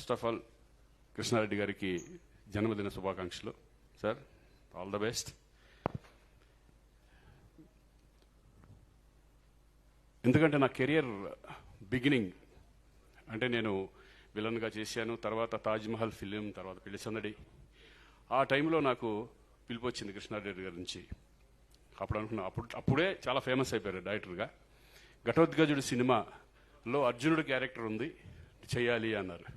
First of all Krishna Reddy గారికి జన్మదిన శుభాకాంక్షలు సార్. All the best. ఎందుకంటే నా కెరియర్ బిగినింగ్ అంటే నేను విలన్గా చేశాను, తర్వాత తాజ్మహల్ ఫిలిం, తర్వాత పెళ్లి సందడి. ఆ టైంలో నాకు పిలుపు వచ్చింది కృష్ణారెడ్డి గారి నుంచి. అప్పుడు అనుకున్నా, అప్పుడే చాలా ఫేమస్ అయిపోయారు డైరెక్టర్గా. ఘటోద్గజుడు సినిమాలో అర్జునుడు క్యారెక్టర్ ఉంది, చేయాలి అన్నారు.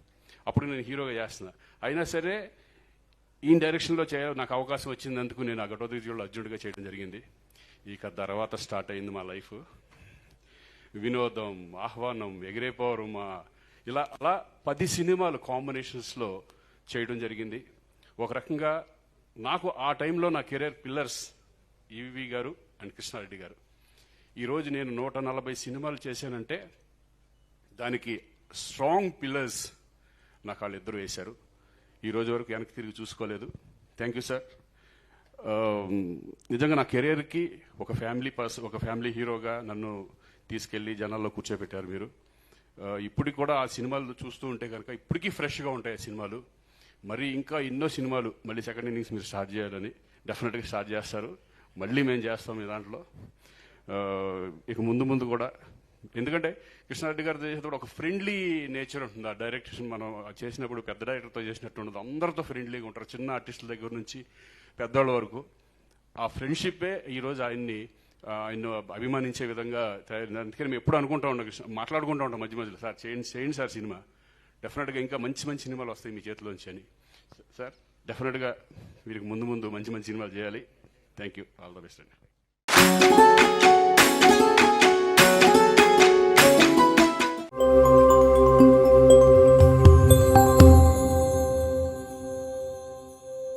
అప్పుడు నేను హీరోగా చేస్తున్నా. అయినా సరే ఈ డైరెక్షన్లో చేయాలి నాకు అవకాశం వచ్చినందుకు నేను ఆ ఘటోద్గజుడు అర్జునుడిగా చేయడం జరిగింది. ఇక తర్వాత స్టార్ట్ అయింది మా లైఫ్. వినోదం, ఆహ్వానం, ఎగిరేపోవరు, ఇలా అలా 10 సినిమాలు కాంబినేషన్స్లో చేయడం జరిగింది. ఒక రకంగా నాకు ఆ టైంలో నా కెరీర్ పిల్లర్స్ ఈవి గారు అండ్ కృష్ణారెడ్డి గారు. ఈరోజు నేను 140 సినిమాలు చేశానంటే దానికి స్ట్రాంగ్ పిల్లర్స్ నాకు వాళ్ళిద్దరూ వేశారు. ఈ రోజు వరకు వెనక్కి తిరిగి చూసుకోలేదు. Thank you sir. నిజంగా నా కెరీర్కి ఒక ఫ్యామిలీ హీరోగా నన్ను తీసుకెళ్లి జనాల్లో కూర్చోబెట్టారు మీరు. ఇప్పటికి కూడా ఆ సినిమాలు చూస్తూ ఉంటే కనుక ఇప్పటికీ ఫ్రెష్గా ఉంటాయి ఆ సినిమాలు. మరి ఇంకా ఎన్నో సినిమాలు మళ్ళీ సెకండ్ ఇన్నింగ్స్ మీరు స్టార్ట్ చేయాలని డెఫినెట్గా స్టార్ట్ చేస్తారు. మళ్ళీ మేము చేస్తాం ఈ దాంట్లో. ఇక ముందు కూడా ఎందుకంటే కృష్ణారెడ్డి గారు చేసేటప్పుడు ఒక ఫ్రెండ్లీ నేచర్ ఉంటుంది. ఆ డైరెక్షన్ మనం చేసినప్పుడు పెద్ద డైరెక్టర్తో చేసినట్టు ఉండదు. అందరితో ఫ్రెండ్లీగా ఉంటారు, చిన్న ఆర్టిస్టుల దగ్గర నుంచి పెద్దవాళ్ళ వరకు. ఆ ఫ్రెండ్షిప్పే ఈరోజు ఆయన అభిమానించే విధంగా తయారు. అందుకని మేము ఎప్పుడు అనుకుంటా ఉంటాం, మాట్లాడుకుంటూ ఉంటాం మధ్యలో, సార్ చేయండి సార్ సినిమా, డెఫినెట్గా ఇంకా మంచి సినిమాలు వస్తాయి మీ చేతిలోంచి అని. సార్ డెఫినెట్గా వీరికి ముందు మంచి సినిమాలు చేయాలి. Thank you. All the best అండి.